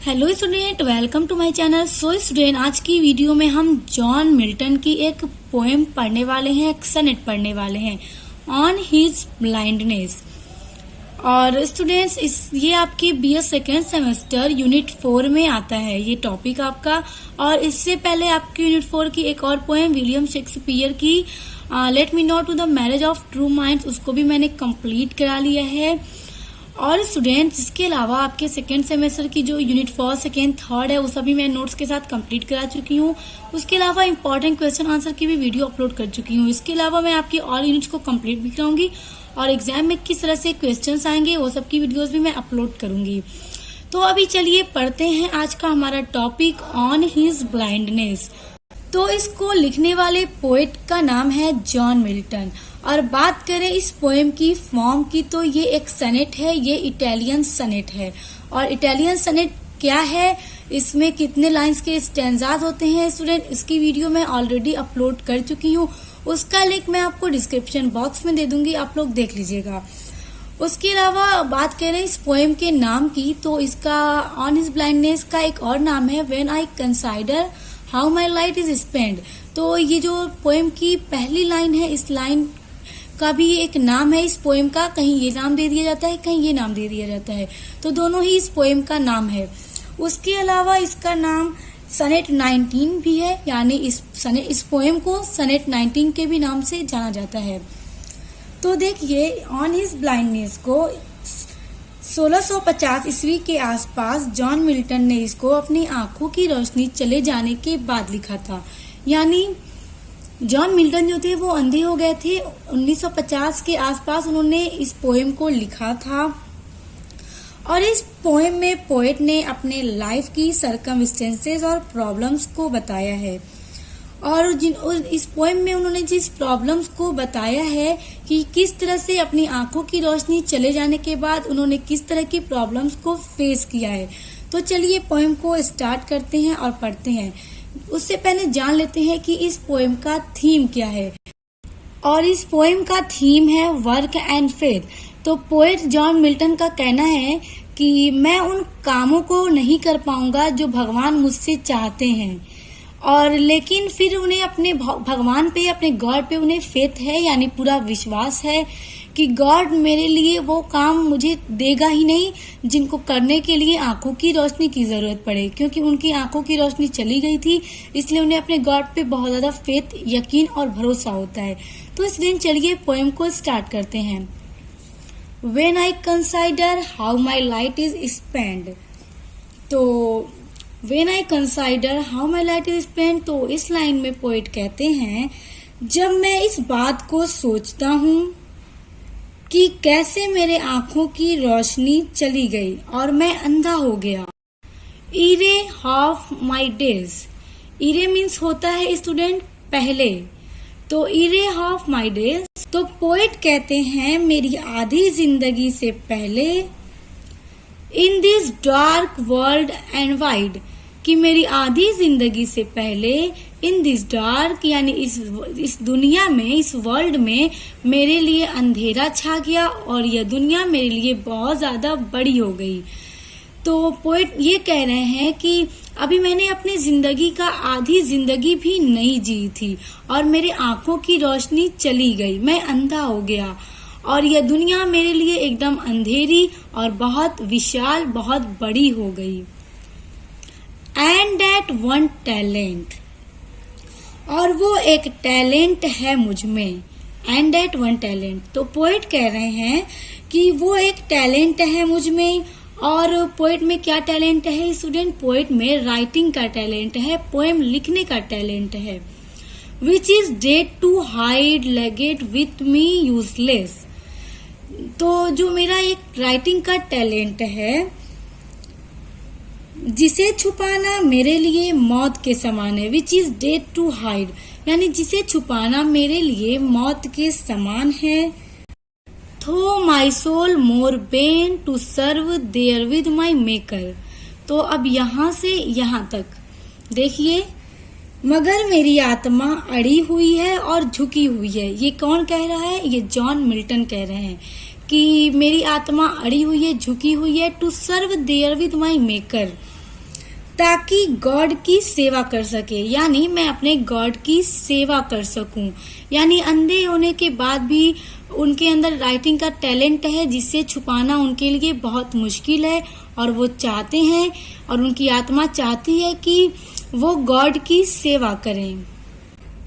Hello student, welcome to my channel. So student, आज की video में हम जॉन मिल्टन की एक पोएम पढ़ने वाले हैं, एक सनेट पढ़ने वाले हैं, ऑन हिज ब्लाइंडनेस। और स्टूडेंट्स, ये आपके बीएस सेकेंड सेमेस्टर यूनिट 4 में आता है ये टॉपिक आपका। और इससे पहले आपके यूनिट 4 की एक और पोएम विलियम शेक्सपियर की let me not to the marriage of true minds, उसको भी मैंने कंप्लीट करा लिया है। और स्टूडेंट्स, इसके अलावा आपके सेकेंड सेमेस्टर की जो यूनिट 4, सेकेंड, थर्ड है, वो सभी मैं नोट्स के साथ कंप्लीट करा चुकी हूँ। उसके अलावा इंपॉर्टेंट क्वेश्चन आंसर की भी वीडियो अपलोड कर चुकी हूँ। इसके अलावा मैं आपकी ऑल यूनिट्स को कंप्लीट भी कराऊंगी और एग्जाम में किस तरह से क्वेश्चंस आएंगे वो सब की वीडियोस भी मैं अपलोड करूंगी। तो अभी चलिए पढ़ते हैं आज का हमारा टॉपिक, ऑन हिज ब्लाइंडनेस। तो इसको लिखने वाले पोएट का नाम है जॉन मिल्टन। और बात करें इस पोएम की फॉर्म की, तो ये एक सनेट है, ये इटालियन सनेट है। और इटालियन सनेट क्या है, इसमें कितने लाइंस के स्टैंजाज होते हैं स्टूडेंट, इसकी वीडियो मैं ऑलरेडी अपलोड कर चुकी हूँ। उसका लिंक मैं आपको डिस्क्रिप्शन बॉक्स में दे दूंगी, आप लोग देख लीजिएगा। उसके अलावा बात करें इस पोएम के नाम की, तो इसका ऑन हिज ब्लाइंडनेस का एक और नाम है when I consider how my light is spend. तो ये जो पोएम की पहली लाइन है, इस लाइन का भी एक नाम है इस पोएम का। कहीं ये नाम दे दिया जाता है, कहीं ये नाम दे दिया जाता है, तो दोनों ही इस पोएम का नाम है। उसके अलावा इसका नाम सनेट 19 भी है, यानी इस पोएम को सनेट 19 के भी नाम से जाना जाता है। तो देखिए, ऑन हिज ब्लाइंडनेस को 1650 ईस्वी के आसपास जॉन मिल्टन ने इसको अपनी आंखों की रोशनी चले जाने के बाद लिखा था। यानी जॉन मिल्टन जो थे वो अंधे हो गए थे। 1950 के आसपास उन्होंने इस पोएम को लिखा था। और इस पोएम में पोएट ने अपने लाइफ की सर्कमस्टेंसेस और प्रॉब्लम्स को बताया है। और इस पोएम में उन्होंने जिस प्रॉब्लम्स को बताया है कि किस तरह से अपनी आंखों की रोशनी चले जाने के बाद उन्होंने किस तरह की प्रॉब्लम्स को फेस किया है। तो चलिए पोएम को स्टार्ट करते हैं और पढ़ते हैं। उससे पहले जान लेते हैं कि इस पोएम का थीम क्या है। और इस पोएम का थीम है वर्क एंड फेथ। तो पोएट जॉन मिल्टन का कहना है कि मैं उन कामों को नहीं कर पाऊंगा जो भगवान मुझसे चाहते हैं, और लेकिन फिर उन्हें अपने भगवान पे, अपने गॉड पे उन्हें फेथ है, यानी पूरा विश्वास है कि गॉड मेरे लिए वो काम मुझे देगा ही नहीं जिनको करने के लिए आंखों की रोशनी की जरूरत पड़े। क्योंकि उनकी आंखों की रोशनी चली गई थी, इसलिए उन्हें अपने गॉड पे बहुत ज्यादा फेथ, यकीन और भरोसा होता है। तो इस दिन चलिए पोएम को स्टार्ट करते हैं। When I consider how my light is spent, तो When I consider how my light is spent, तो इस लाइन में पोएट कहते हैं, जब मैं इस बात को सोचता हूँ कि कैसे मेरे आंखों की रोशनी चली गई और मैं अंधा हो गया। Ere half my days, ere means होता है स्टूडेंट पहले, तो इरे हाफ माई डेज। तो पोएट कहते हैं मेरी आधी जिंदगी से पहले, in this dark world and wide, कि मेरी आधी जिंदगी से पहले इन दिस डार्क, यानी इस दुनिया में, इस वर्ल्ड में मेरे लिए अंधेरा छा गया और यह दुनिया मेरे लिए बहुत ज्यादा बड़ी हो गई। तो पोएट ये कह रहे हैं कि अभी मैंने अपनी जिंदगी का आधी जिंदगी भी नहीं जी थी और मेरे आंखों की रोशनी चली गई, मैं अंधा हो गया और यह दुनिया मेरे लिए एकदम अंधेरी और बहुत विशाल, बहुत बड़ी हो गई। एंड दैट वन टैलेंट, और वो एक टैलेंट है मुझ में। एंड दैट वन टैलेंट, तो पोएट कह रहे हैं कि वो एक टैलेंट है मुझ में। और पोएट में क्या टैलेंट है स्टूडेंट? पोएट में राइटिंग का टैलेंट है, पोएम लिखने का टैलेंट है। Which is death to hide lodged with me useless, तो जो मेरा एक राइटिंग का टैलेंट है जिसे छुपाना मेरे लिए मौत के समान है। Which is death to hide, यानी जिसे छुपाना मेरे लिए मौत के समान है। Though my soul more bent to serve therewith my maker, तो अब यहाँ से यहाँ तक देखिए, मगर मेरी आत्मा अड़ी हुई है और झुकी हुई है। ये कौन कह रहा है? ये जॉन मिल्टन कह रहे हैं कि मेरी आत्मा अड़ी हुई है, झुकी हुई है, to serve therewith my maker, ताकि गॉड की सेवा कर सके, यानी मैं अपने गॉड की सेवा कर सकूं। यानी अंधे होने के बाद भी उनके अंदर राइटिंग का टैलेंट है, जिससे छुपाना उनके लिए बहुत मुश्किल है, और वो चाहते हैं और उनकी आत्मा चाहती है कि वो गॉड की सेवा करें।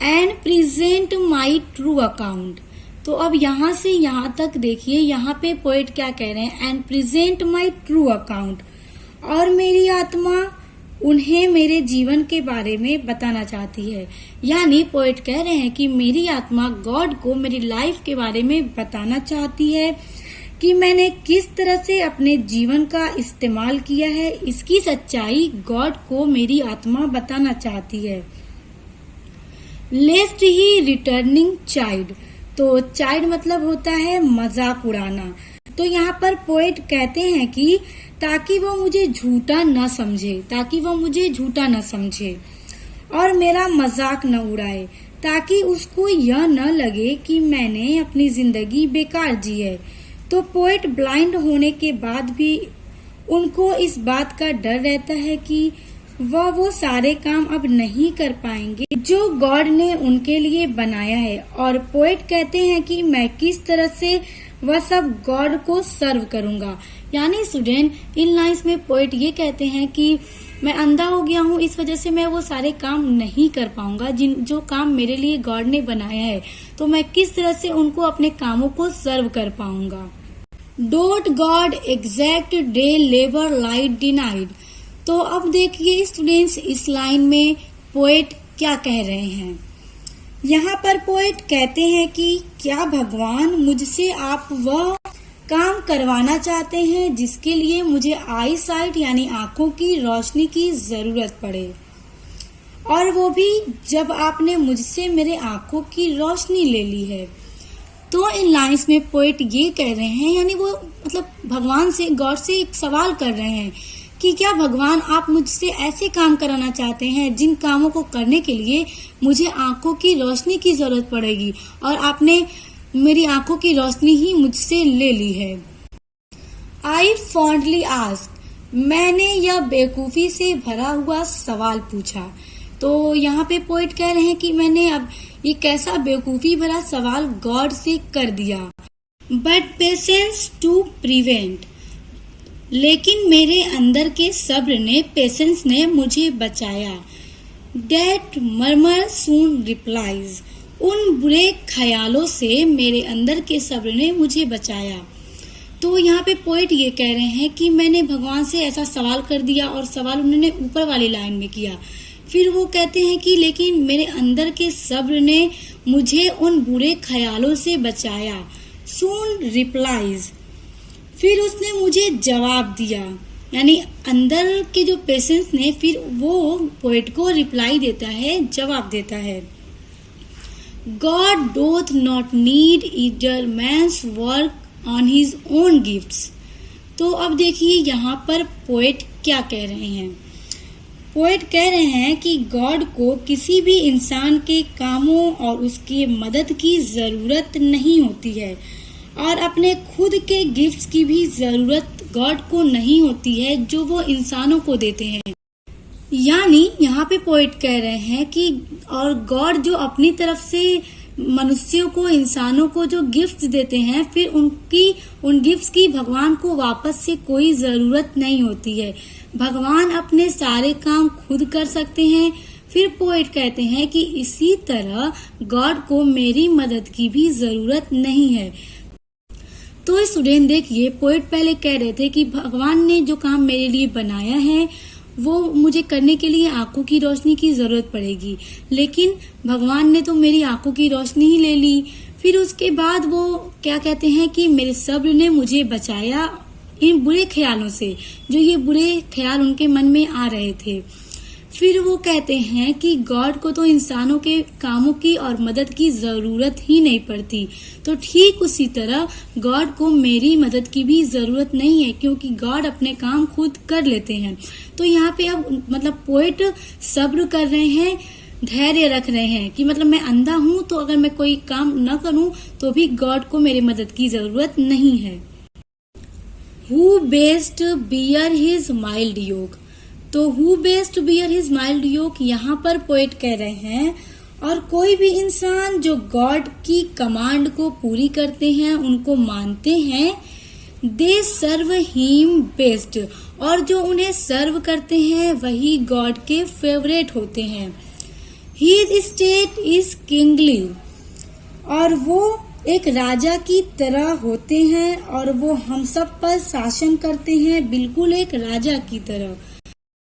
And present my true account. तो अब यहाँ से यहाँ तक देखिए, यहाँ पे पोएट क्या कह रहे हैं, and present my true account, और मेरी आत्मा उन्हें मेरे जीवन के बारे में बताना चाहती है। यानी पोएट कह रहे हैं कि मेरी आत्मा गॉड को मेरी लाइफ के बारे में बताना चाहती है कि मैंने किस तरह से अपने जीवन का इस्तेमाल किया है। इसकी सच्चाई गॉड को मेरी आत्मा बताना चाहती है। लेफ्ट ही रिटर्निंग चाइल्ड। तो चाइल्ड मतलब होता है मजाक उड़ाना। तो यहाँ पर पोएट कहते हैं कि ताकि वो मुझे झूठा न समझे, ताकि वो मुझे झूठा न समझे और मेरा मजाक न उड़ाए, ताकि उसको यह न लगे कि मैंने अपनी जिंदगी बेकार जी है। तो पोएट ब्लाइंड होने के बाद भी उनको इस बात का डर रहता है कि वह वो सारे काम अब नहीं कर पाएंगे जो गॉड ने उनके लिए बनाया है। और पोएट कहते हैं कि मैं किस तरह से वह सब गॉड को सर्व करूंगा। यानी स्टूडेंट, इन लाइन्स में पोएट ये कहते हैं कि मैं अंधा हो गया हूँ, इस वजह से मैं वो सारे काम नहीं कर पाऊंगा जो काम मेरे लिए गॉड ने बनाया है। तो मैं किस तरह से उनको अपने कामों को सर्व कर पाऊंगा। Don't God exact day labour light denied. तो अब देखिए स्टूडेंट्स, इस लाइन में पोएट क्या कह रहे हैं। यहाँ पर पोएट कहते हैं कि क्या भगवान मुझसे आप वह काम करवाना चाहते हैं जिसके लिए मुझे आई साइट यानी आंखों की रोशनी की जरूरत पड़े, और वो भी जब आपने मुझसे मेरे आंखों की रोशनी ले ली है। तो इन लाइन्स में पोएट ये कह रहे हैं, यानी वो मतलब भगवान से, गॉड से एक सवाल कर रहे हैं कि क्या भगवान आप मुझसे ऐसे काम कराना चाहते हैं जिन कामों को करने के लिए मुझे आंखों की रोशनी की जरूरत पड़ेगी, और आपने मेरी आंखों की रोशनी ही मुझसे ले ली है। आई फॉन्डली आस्क। मैंने यह बेवकूफी से भरा हुआ सवाल पूछा। तो यहाँ पे पोएट कह रहे हैं कि मैंने अब ये कैसा बेवकूफी भरा सवाल गॉड से कर दिया। But patience to prevent. लेकिन मेरे अंदर के सब्र ने, पेशेंस ने मुझे बचाया। That murmur soon replies. उन बुरे ख्यालों से मेरे अंदर के सब्र ने मुझे बचाया। तो यहाँ पे पोएट ये कह रहे हैं कि मैंने भगवान से ऐसा सवाल कर दिया, और सवाल उन्होंने ऊपर वाली लाइन में किया। फिर वो कहते हैं कि लेकिन मेरे अंदर के सब्र ने मुझे उन बुरे ख्यालों से बचाया। सून रिप्लाइज। फिर उसने मुझे जवाब दिया, यानी अंदर के जो पेशेंस ने फिर वो पोएट को रिप्लाई देता है, जवाब देता है। God doth not need either man's work on his own gifts। तो अब देखिए यहाँ पर पोएट क्या कह रहे हैं। पोएट कह रहे हैं कि गॉड को किसी भी इंसान के कामों और उसकी मदद की जरूरत नहीं होती है, और अपने खुद के गिफ्ट्स की भी जरूरत गॉड को नहीं होती है जो वो इंसानों को देते हैं। यानी यहाँ पे पोएट कह रहे हैं कि और गॉड जो अपनी तरफ से मनुष्यों को, इंसानों को जो गिफ्ट्स देते हैं, फिर उन गिफ्ट्स की भगवान को वापस से कोई जरूरत नहीं होती है। भगवान अपने सारे काम खुद कर सकते हैं। फिर पोएट कहते हैं कि इसी तरह गॉड को मेरी मदद की भी जरूरत नहीं है। तो स्टूडेंट देखिए, पोएट पहले कह रहे थे कि भगवान ने जो काम मेरे लिए बनाया है वो मुझे करने के लिए आंखों की रोशनी की जरूरत पड़ेगी, लेकिन भगवान ने तो मेरी आंखों की रोशनी ही ले ली। फिर उसके बाद वो क्या कहते हैं कि मेरे सब्र ने मुझे बचाया इन बुरे ख्यालों से, जो ये बुरे ख्याल उनके मन में आ रहे थे। फिर वो कहते हैं कि गॉड को तो इंसानों के कामों की और मदद की जरूरत ही नहीं पड़ती। तो ठीक उसी तरह गॉड को मेरी मदद की भी जरूरत नहीं है, क्योंकि गॉड अपने काम खुद कर लेते हैं। तो यहाँ पे अब मतलब पोएट सब्र कर रहे हैं, धैर्य रख रहे हैं कि मतलब मैं अंधा हूँ, तो अगर मैं कोई काम न करूँ तो भी गॉड को मेरी मदद की जरूरत नहीं है। Who best bear his mild yoke. तो who best bear his mild yoke, यहाँ पर पोएट कह रहे हैं और कोई भी इंसान जो गॉड की कमांड को पूरी करते हैं, उनको मानते हैं, दे सर्व हिम बेस्ट, और जो उन्हें सर्व करते हैं वही गॉड के फेवरेट होते हैं। हिज स्टेट इज किंगली, और वो एक राजा की तरह होते हैं और वो हम सब पर शासन करते हैं, बिल्कुल एक राजा की तरह।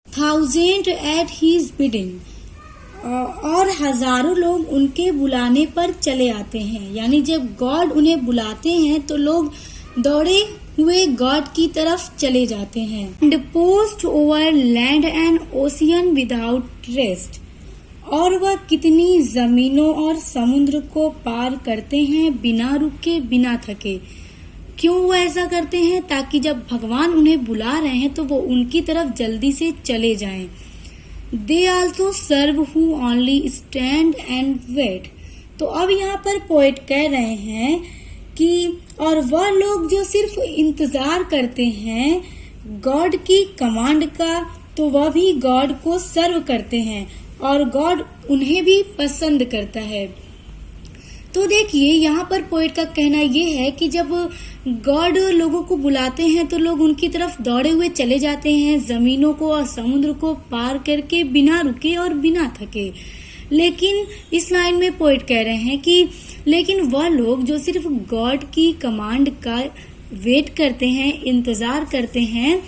थाउजेंड एट हिज बिडिंग, और हजारों लोग उनके बुलाने पर चले आते हैं, यानी जब गॉड उन्हें बुलाते हैं तो लोग दौड़े हुए गॉड की तरफ चले जाते हैं। And post over land and ocean without rest, और वह कितनी जमीनों और समुद्र को पार करते हैं बिना रुके बिना थके। क्यों वो ऐसा करते हैं? ताकि जब भगवान उन्हें बुला रहे हैं तो वो उनकी तरफ जल्दी से चले जाएं। They also serve who only stand and wait, तो अब यहाँ पर पोएट कह रहे हैं कि और वह लोग जो सिर्फ इंतजार करते हैं गॉड की कमांड का, तो वह भी गॉड को सर्व करते हैं और गॉड उन्हें भी पसंद करता है। तो देखिए यहाँ पर पोएट का कहना ये है कि जब गॉड लोगों को बुलाते हैं तो लोग उनकी तरफ दौड़े हुए चले जाते हैं, जमीनों को और समुद्र को पार करके बिना रुके और बिना थके। लेकिन इस लाइन में पोएट कह रहे हैं कि लेकिन वह लोग जो सिर्फ गॉड की कमांड का वेट करते हैं, इंतजार करते हैं,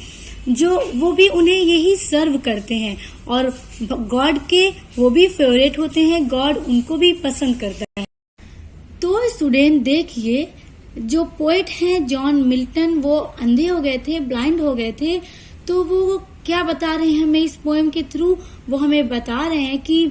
जो वो भी उन्हें यही सर्व करते हैं और गॉड के वो भी फेवरेट होते हैं, गॉड उनको भी पसंद करता है। तो स्टूडेंट देखिए, जो पोएट हैं जॉन मिल्टन, वो अंधे हो गए थे, ब्लाइंड हो गए थे, तो वो क्या बता रहे हैं हमें इस पोएम के थ्रू? वो हमें बता रहे हैं कि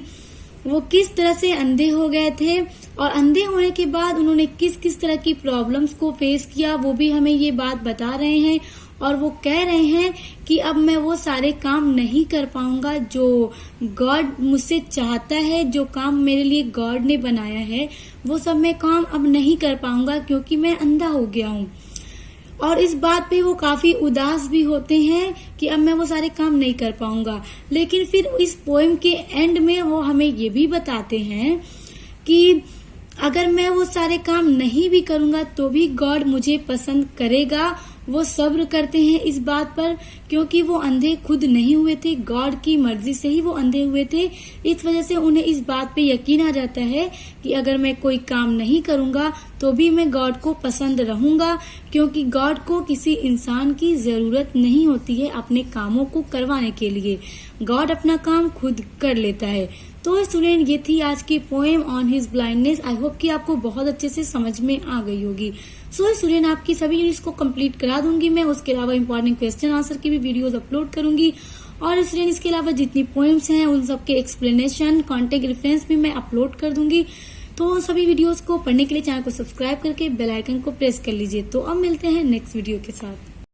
वो किस तरह से अंधे हो गए थे और अंधे होने के बाद उन्होंने किस किस तरह की प्रॉब्लम्स को फेस किया, वो भी हमें ये बात बता रहे हैं। और वो कह रहे हैं कि अब मैं वो सारे काम नहीं कर पाऊंगा जो गॉड मुझसे चाहता है, जो काम मेरे लिए गॉड ने बनाया है, वो सब मैं काम अब नहीं कर पाऊंगा क्योंकि मैं अंधा हो गया हूँ। और इस बात पे वो काफी उदास भी होते हैं कि अब मैं वो सारे काम नहीं कर पाऊंगा। लेकिन फिर इस पोएम के एंड में वो हमें ये भी बताते हैं कि अगर मैं वो सारे काम नहीं भी करूंगा तो भी गॉड मुझे पसंद करेगा। वो सब्र करते हैं इस बात पर क्योंकि वो अंधे खुद नहीं हुए थे, गॉड की मर्जी से ही वो अंधे हुए थे। इस वजह से उन्हें इस बात पे यकीन आ जाता है कि अगर मैं कोई काम नहीं करूंगा तो भी मैं गॉड को पसंद रहूंगा, क्योंकि गॉड को किसी इंसान की जरूरत नहीं होती है अपने कामों को करवाने के लिए। गॉड अपना काम खुद कर लेता है। तो स्टूडेंट, ये थी आज की poem on his blindness. I hope कि आपको बहुत अच्छे से समझ में आ गई होगी। सो स्टूडेंट, आपकी सभी यूनिट्स को कंप्लीट करा दूंगी मैं। उसके अलावा इंपॉर्टेंट क्वेश्चन आंसर की भी वीडियोस अपलोड करूंगी। और स्टूडेंट, इसके अलावा जितनी पोएम्स हैं उन सबके एक्सप्लेनेशन, कॉन्टेक्ट रेफरेंस भी मैं अपलोड कर दूंगी। तो सभी वीडियोस को पढ़ने के लिए चैनल को सब्सक्राइब करके बेल आइकन को प्रेस कर लीजिए। तो अब मिलते हैं नेक्स्ट वीडियो के साथ।